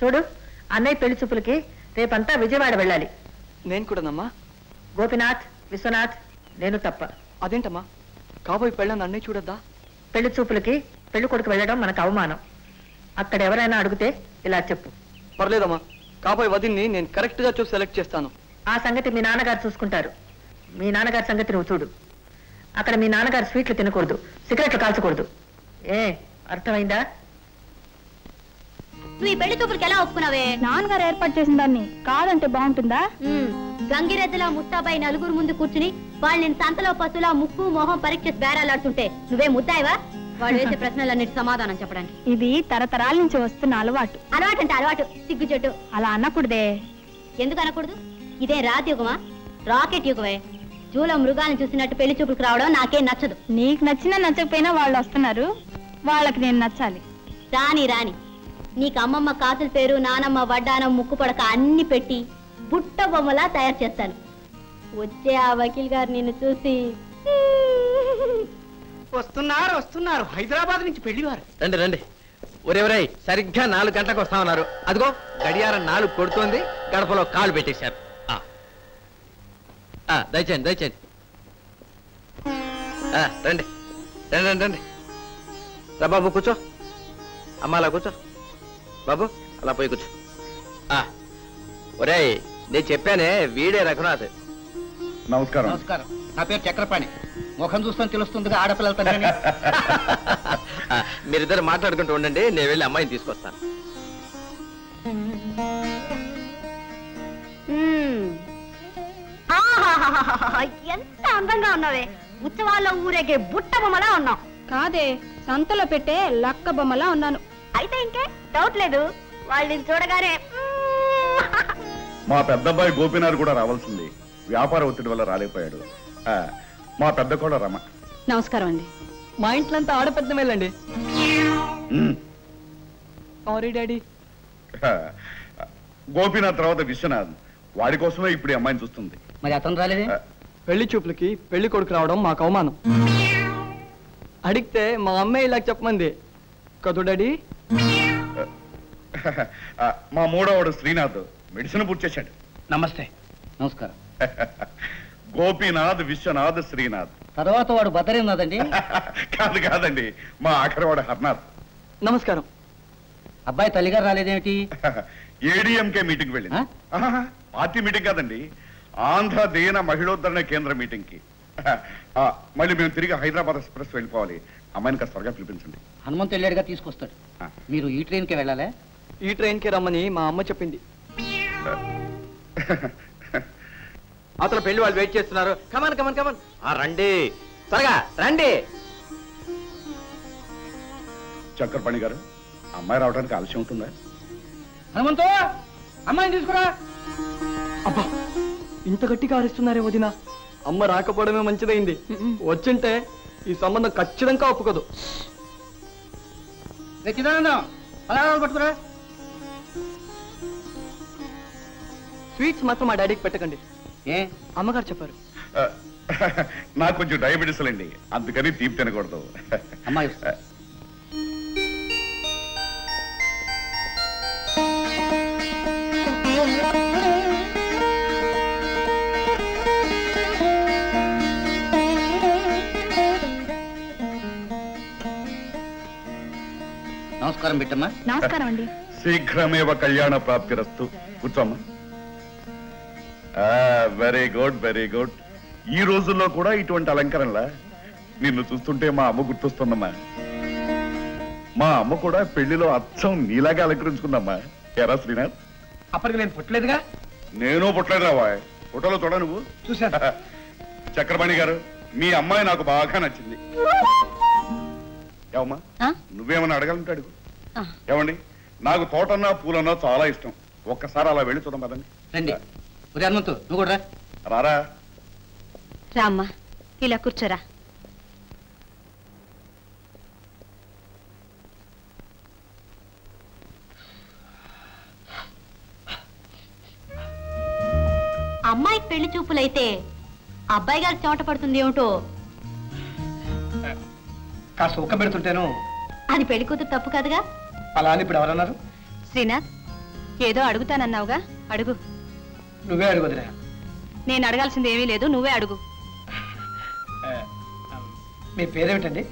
చూడు, అన్నయ్య పెళ్లి చూపులకి రేపంతా విజయవాడ వెళ్ళాలి. నేను కూడానమ్మా. గోపినాథ్, విశ్వనాథ్, నేను తప్ప. అదేంటమ్మా, కాబోయే పెళ్ళని అన్నయ్య చూడద్దా? పెళ్లి చూపులకి పెళ్లి కొడుకు వెళ్ళడం మనకు అవమానం. అక్కడ ఎవరైనా అడిగితే ఇలా చెప్పు. పర్లేదమ్మా, కాబోయే వదిన్ని నేను కరెక్ట్ గా చూసి సెలెక్ట్ చేస్తాను. ఆ సంగతి మీ నాన్నగారు చూసుకుంటారు. మీ నాన్నగారి సంగతి నువ్వు చూడు. అక్కడ మీ నాన్నగారు స్వీట్లు తినకూడదు, సిగరెట్లు కాల్చకూడదు. అర్థమైందా? నువ్వు ఈ పెళ్లి చూపులకి ఎలా ఒప్పుకున్నావే? నాన్నగారు ఏర్పాటు చేసిన దాన్ని కాదంటే బాగుంటుందా? గంగిరెద్దులా ముస్తాబాయి నలుగురు ముందు కూర్చుని వాళ్ళు నేను సంతలో పశువులా ముక్కు మొహం పరీక్ష బేరాలాడుతుంటే నువ్వే ముద్దాయివా? వాడు వేసే ప్రశ్నలన్నిటి సమాధానం చెప్పడానికి. ఇది తరతరాల నుంచి వస్తున్న అలవాటు. అలవాటు అంటే అలవాటు, సిగ్గు చెట్టు. అలా అనకూడదే. ఎందుకు అనకూడదు? ఇదే రాతి యుగమా? రాకెట్ యుగమే. జూలో మృగాలను చూసినట్టు పెళ్లి చూపులకు రావడం నాకేం నచ్చదు. నీకు నచ్చినా నచ్చకపోయినా వాళ్ళు వస్తున్నారు, వాళ్ళకి నేను నచ్చాలి. రాని రాని, నీకు అమ్మమ్మ కాసుల పేరు, నానమ్మ వడ్డానం, ముక్కు పడక అన్ని పెట్టి బుట్ట బొమ్మలా తయారు చేస్తాను. వచ్చే ఆ వకీల్ గారు నిన్ను చూసి వస్తున్నారు హైదరాబాద్ నుంచి పెళ్లివారు. రండి రండి. ఒరేవరై, సరిగ్గా 4 గంటలకు వస్తామన్నారు. అదిగో గడియారం 4 కొడుతోంది, గడపలో కాలు పెట్టేశారు. దయచేయండి దయచేయండి. రండి రండి రండి రండి. రా బాబు, కూర్చో. అమ్మ అలా కూర్చో. బాబు అలా పోయి కూర్చో. ఒరేయ్, నేను చెప్పానే, వీడే రఘునాథ్. నమస్కారం. నమస్కారం. నా పేరు చక్రపాణి. ముఖం చూస్తాను తెలుస్తుందిగా ఆడపిల్లల తండ్రిని. మీరిద్దరు మాట్లాడుకుంటూ ఉండండి, నేను వెళ్ళి అమ్మాయిని తీసుకొస్తాను. ఎంత అందంగా ఉన్నావే! ఉత్సవాల్లో ఊరేగే బుట్ట బొమ్మలా ఉన్నావు. కాదే, సంతలో పెట్టే లక్క బొమ్మలా ఉన్నాను. అయితే ఇంకే డౌట్ లేదు, వాళ్ళని చూడగానే. మా పెద్దబ్బాయి గోపినాథ్ కూడా రావాల్సింది, వ్యాపార ఒత్తిడి వల్ల రాలేకపోయాడు. మా పెద్ద కూడా రమ. నమస్కారం అండి. మా ఇంట్లో అంతా ఆడపెద్ద మేలండి. Sorry daddy. గోపినాథ్ తర్వాత విశ్వనాథ్, వాడి కోసమే ఇప్పుడు ఈ అమ్మాయిని చూస్తుంది. మరి అతను రాలేదే? పెళ్లి చూపులకి పెళ్లి కొడుకు రావడం మాకు అవమానం. అడిగితే మా అమ్మాయి ఇలా చెప్పమంది కదు డాడీ. మా మూడోవాడు శ్రీనాథ్ మెడిసిన్ పూర్తి చేశాడు. నమస్తే. నమస్కారం. గోపీనాథ్, విశ్వనాథ్, శ్రీనాథ్. తర్వాత వాడు బదరీనాథ్ అండి. కాదండి, మా ఆఖరివాడు హర్నాథ్. నమస్కారం. అబ్బాయి తల్లిగారు రాలేదేమిటి? ఏడీఎంకే మీటింగ్ వెళ్ళింది. పార్టీ మీటింగ్ కాదండి, ఆంధ్ర దేన మహిళోద్ధరణ కేంద్ర మీటింగ్ కి. మళ్ళీ మేము తిరిగి హైదరాబాద్ ఎక్స్ప్రెస్ వెళ్ళిపోవాలి. అమ్మాయిని కాస్త త్వరగా పిలిపించండి. హనుమంతు వెళ్ళాడుగా, తీసుకొస్తాడు. మీరు ఈ ట్రైన్ కి వెళ్ళాలా? ఈ ట్రైన్ కి రమ్మని మా అమ్మ చెప్పింది. అతను పెళ్లి వాళ్ళు వెయిట్ చేస్తున్నారు. కమాన్ కమాన్ కమాన్. రండి త్వరగా రండి. చక్రపాణి గారు, అమ్మాయి రావడానికి ఆలస్యం ఉంటుందా? హనుమంతు, అమ్మాయిని తీసుకురా. అబ్బా, ఇంత గట్టిగా అరుస్తున్నారే వదినా. అమ్మ రాకపోవడమే మంచిదైంది, వచ్చింటే ఈ సంబంధం ఖచ్చితంగా ఒప్పుకోదు. అలా పట్టుకురా. స్వీట్స్ మాత్రం మా డాడీకి పెట్టకండి. ఏ? అమ్మగారు చెప్పారు. నాకు కొంచెం డయాబెటీస్ అండి, అందుకని తీపి తినకూడదు. అమ్మాయి నమస్కారం బిడ్డమ్మా. నమస్కారం అండి. శీఘ్రమేవ కళ్యాణ ప్రాప్తిరస్తు. కూర్చోమ్మా. Very good very good. ఈ రోజుల్లో కూడా ఇటువంటి అలంకరణలా? నిన్ను చూస్తుంటే మా అమ్మ గుర్తొస్తుందమ్మా. మా అమ్మ కూడా పెళ్లిలో అచ్చం నీలాగా అలంకరించుకుందమ్మా. ఎరా శ్రీనాథ్? అప్పటికి నేను పుట్టలేదుగా. నేను పుట్టలేదు రావా, ఫోటోలో చూడ నువ్వు చూసా. చక్రపాణి గారు, మీ అమ్మాయి నాకు బాగా నచ్చింది. ఏమమ్మా, నువ్వేమన్నా అడగాలంటే అడుగు. ఏమండి, నాకు తోటన్నా పూలన్నా చాలా ఇష్టం. ఒక్కసారి అలా వెళ్ళి చూద్దాం పదండి. రండి. హనుమంతు, నువ్వు కూడా రారా. రామ్మా, ఇలా కూర్చోరా. అమ్మాయికి పెళ్లి చూపులైతే అబ్బాయి గారికి చెమట పడుతుంది ఏమిటో. కాస్త ఉక్క పెడుతుంటేను. అది పెళ్లి కూతురు తప్పు కదగా. అలా అని ఇప్పుడు ఎవరన్నారు? శ్రీనాథ్, ఏదో అడుగుతానన్నావుగా అడుగు. నువ్వే అడుగు వదినా. నేను అడగాల్సింది ఏమీ లేదు, నువ్వే అడుగు. మీ పేరేమిటండి?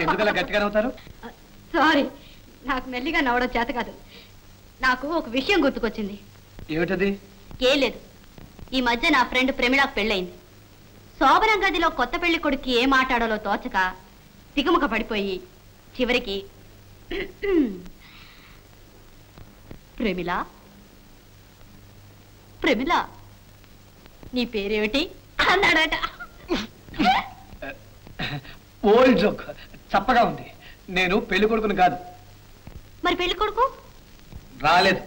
ఎందుకలా గట్టిగా నవ్వుతారు? సారీ, నాకు మెల్లిగా నవ్వడం చేత కాదు. నాకు ఒక విషయం గుర్తుకొచ్చింది. ఏమిటది? ఏం లేదు, ఈ మధ్య నా ఫ్రెండ్ ప్రమిళకు పెళ్ళయింది. శోభనం గదిలో కొత్త పెళ్లి కొడుక్కి ఏం మాట్లాడాలో తోచక తిగుముఖ పడిపోయి చివరికి ప్రమిళ ప్రమిళ నీ పేరేమిటి అన్నాడట. ఓల్డ్ జోక్, చప్పగా ఉంది. నేను పెళ్లి కొడుకుని కాదు. మరి పెళ్లి కొడుకు రాలేదు.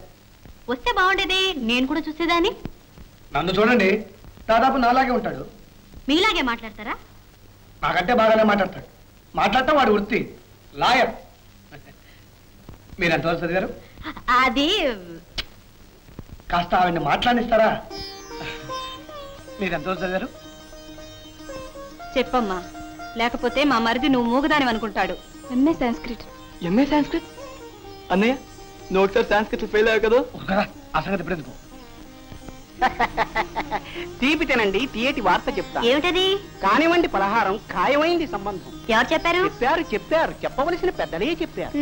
వస్తే బాగుండేది, నేను కూడా చూసేదాన్ని. నన్ను చూడండి, దాదాపు నాలాగే ఉంటాడు. మీలాగే మాట్లాడతారా? నాకంటే బాగానే మాట్లాడతాడు. మాట్లాడటం వాడు వృత్తి, లాయర్. మీరు ఎంతవరకు చదివారు? అది కాస్త ఆవిడ్ని మాట్లాడిస్తారా? మీరు ఎంతవరకు చదివారు? చెప్పమ్మా, లేకపోతే మా మరిది నువ్వు మూగదాని అనుకుంటాడు. ఎంఏ సంస్కృత్. ఎంఏ సంస్కృత్? అన్నయ్య నువ్వు ఒకసారి సంస్కృత్ ఫెయిల్ అయ్యావు కదా. ఆ సంగతి ఇప్పుడు ఎందుకు? తీపి తినండి, తీయటి వార్త చెప్తా. ఏమిటది? కానివ్వండి పలహారం, ఖాయమైంది సంబంధం. ఎవరు చెప్పారు? చెప్పారు చెప్పవలసిన పెద్దలే చెప్పారు.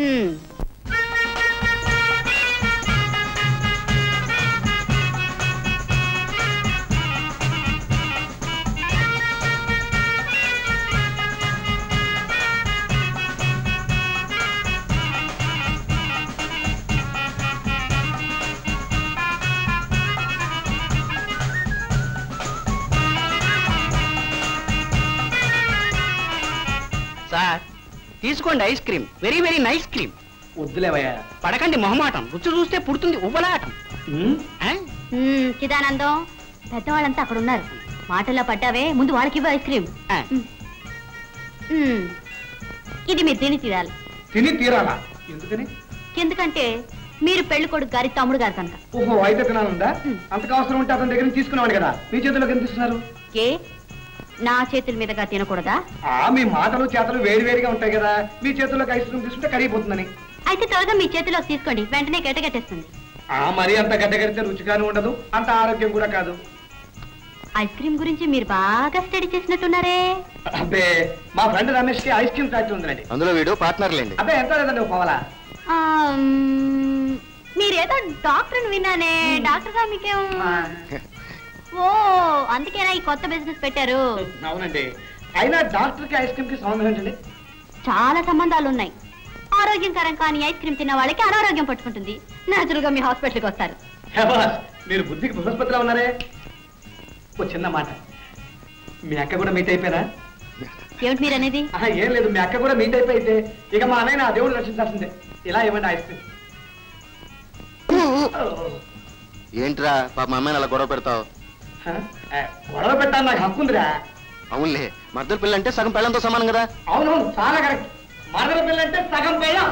సార్ తీసుకోండి ice cream, very very nice cream. వద్దులేవయ్యా. పడకండి మొహమాటం, రుచి చూస్తే పుడుతుంది ఉబలాటం. చిదానందం, పెద్దవాళ్ళంతా అక్కడ ఉన్నారు. మాటల్లో పడ్డావే, ముందు వాళ్ళకి ఇవ్వ ఐస్ క్రీమ్. ఇది మీరు తిని తీరాలి. తిని తీరాలా? ఎందుకని? ఎందుకంటే మీరు పెళ్లి కొడుకు గారి తమ్ముడు గారు కనుక. ఓహో, అయితే తినాలందా? అంతకు అవసరం ఉంటే అతని దగ్గర తీసుకునేవాడు కదా. మీ చేతుల్లోకి ఎందుకు తీసుకున్నారు? ఏ నా చేతుల మీదుగా తినకూడదా? మీ మాటలు చేతలు వేడి వేడిగా ఉంటాయి కదా. మీ చేతుల్లోకి ఐస్ క్రీమ్ తీసుకుంటే కరిగిపోతుందని. అయితే త్వరగా మీ చేతిలోకి తీసుకోండి, వెంటనే గడ్డగట్టేస్తుంది. మరీ అంత గడ్డగడితే రుచిగానే ఉండదు, అంత ఆరోగ్యం కూడా కాదు. ఐస్ క్రీమ్ గురించి మీరు బాగా స్టడీ చేసినట్టున్నారే. అబ్బే, మా ఫ్రెండ్ రమేష్ కి ఐస్ క్రీమ్ ఫ్యాక్టరీ ఉందండి. అందులో వీడు పార్ట్నర్ లేండి. అబ్బే, ఎంత లేదండి పోవాలా? మీరేదో డాక్టర్ విన్నానే, డాక్టర్ గా మీకేం? ఓ, అందుకేనా ఈ కొత్త బిజినెస్ పెట్టారు? అవునండి. అయినా డాక్టర్ కి ఐస్ క్రీమ్ కి సంబంధం ఏంటండి? చాలా సంబంధాలు ఉన్నాయి. ఆరోగ్యకరం కానీ ఐస్ క్రీమ్ తిన్న వాళ్ళకి అనారోగ్యం పట్టుకుంటుంది. నేచురల్ గా మీ హాస్పిటల్కి వస్తారు. మీరు బుద్ధికి బృహస్పతిలో ఉన్నారే. ఓ చిన్న మాట, మీ అక్క కూడా మీట్ అయిపోయినా? ఏమిటి మీరు అనేది? ఏం లేదు, మీ అక్క కూడా మీట్ అయిపోయితే ఇక మా అన్నయ్య ఆ దేవుడు రక్షించాల్సిందే. ఇలా ఇవ్వండి ఐస్ క్రీమ్. ఏంట్రా పాప మా అమ్మాయిని అలా గొడవ పెడతావు? గొడవ పెట్టాలి, నాకు హక్కు ఉందిరా. అవునులే, మద్దతు పిల్ల అంటే సగం పిల్లలతో సమానం కదా. అవునవును, చాలా కరెక్ట్. మదర పిల్ల అంటే సగం పెళ్ళం.